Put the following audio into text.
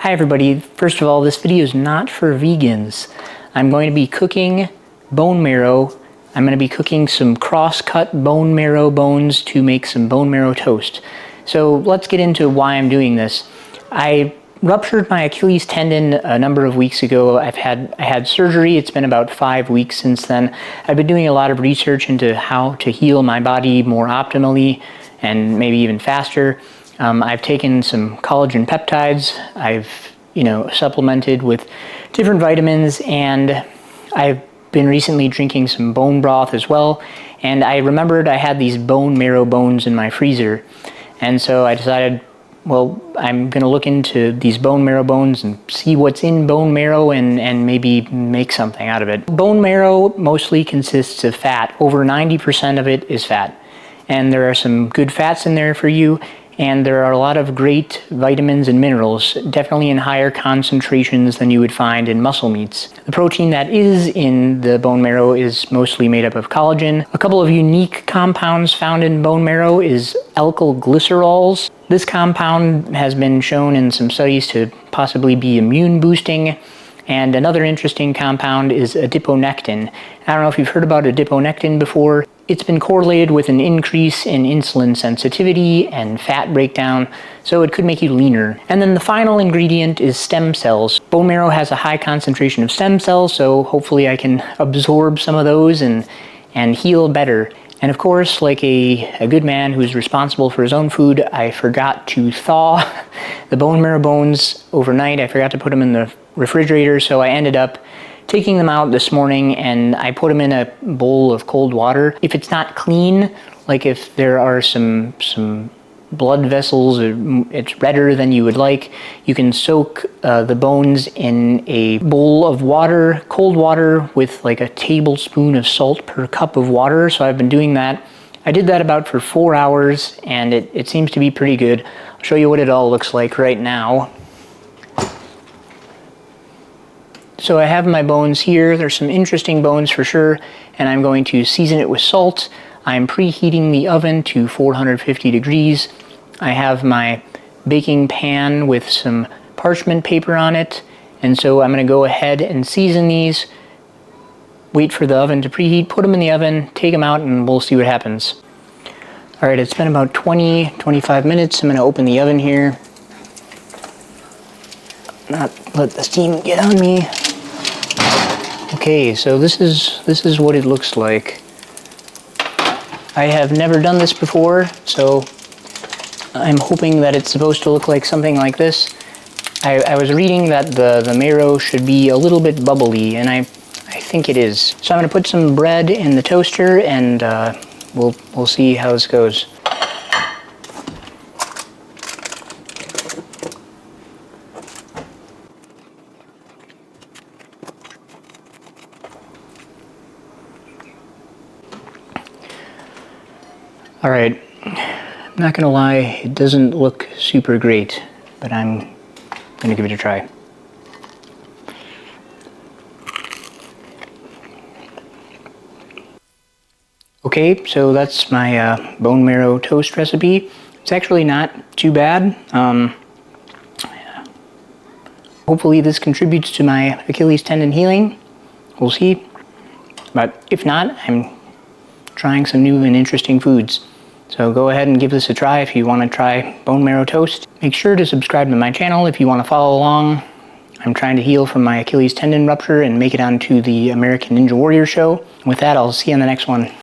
Hi everybody, first of all, this video is not for vegans. I'm going to be cooking bone marrow. I'm going to be cooking some cross-cut bone marrow bones to make some bone marrow toast. So let's get into why I'm doing this. I ruptured my Achilles tendon a number of weeks ago. I had surgery. It's been about 5 weeks since then. I've been doing a lot of research into how to heal my body more optimally and maybe even faster. I've taken some collagen peptides. I've, supplemented with different vitamins, and I've been recently drinking some bone broth as well. And I remembered I had these bone marrow bones in my freezer. And so I decided, well, I'm going to look into these bone marrow bones and see what's in bone marrow and maybe make something out of it. Bone marrow mostly consists of fat. Over 90% of it is fat. And there are some good fats in there for you. And there are a lot of great vitamins and minerals, definitely in higher concentrations than you would find in muscle meats. The protein that is in the bone marrow is mostly made up of collagen. A couple of unique compounds found in bone marrow is alkyl glycerols. This compound has been shown in some studies to possibly be immune boosting. And another interesting compound is adiponectin. I don't know if you've heard about adiponectin before. It's been correlated with an increase in insulin sensitivity and fat breakdown, so it could make you leaner. And then the final ingredient is stem cells. Bone marrow has a high concentration of stem cells, so hopefully I can absorb some of those and heal better. And of course, like a good man who's responsible for his own food, I forgot to thaw the bone marrow bones overnight. I forgot to put them in the refrigerator, so I ended up taking them out this morning and I put them in a bowl of cold water. If it's not clean, like if there are some blood vessels, or it's redder than you would like, you can soak the bones in a bowl of water, cold water, with like a tablespoon of salt per cup of water. So I've been doing that. I did that about for 4 hours and it seems to be pretty good. I'll show you what it all looks like right now. So I have my bones here. There's some interesting bones for sure, and I'm going to season it with salt. I'm preheating the oven to 450 degrees. I have my baking pan with some parchment paper on it, and so I'm going to go ahead and season these, wait for the oven to preheat, put them in the oven, take them out, and we'll see what happens. Alright, it's been about 20-25 minutes. I'm going to open the oven here. Not let the steam get on me. Okay, so this is what it looks like. I have never done this before, so I'm hoping that it's supposed to look like something like this. I was reading that the marrow should be a little bit bubbly, and I think it is. So I'm going to put some bread in the toaster, and we'll see how this goes. Alright, I'm not gonna lie, it doesn't look super great, but I'm gonna give it a try. Okay, so that's my bone marrow toast recipe. It's actually not too bad. Hopefully this contributes to my Achilles tendon healing. We'll see. But if not, I'm trying some new and interesting foods. So go ahead and give this a try if you want to try bone marrow toast. Make sure to subscribe to my channel if you want to follow along. I'm trying to heal from my Achilles tendon rupture and make it onto the American Ninja Warrior show. With that, I'll see you on the next one.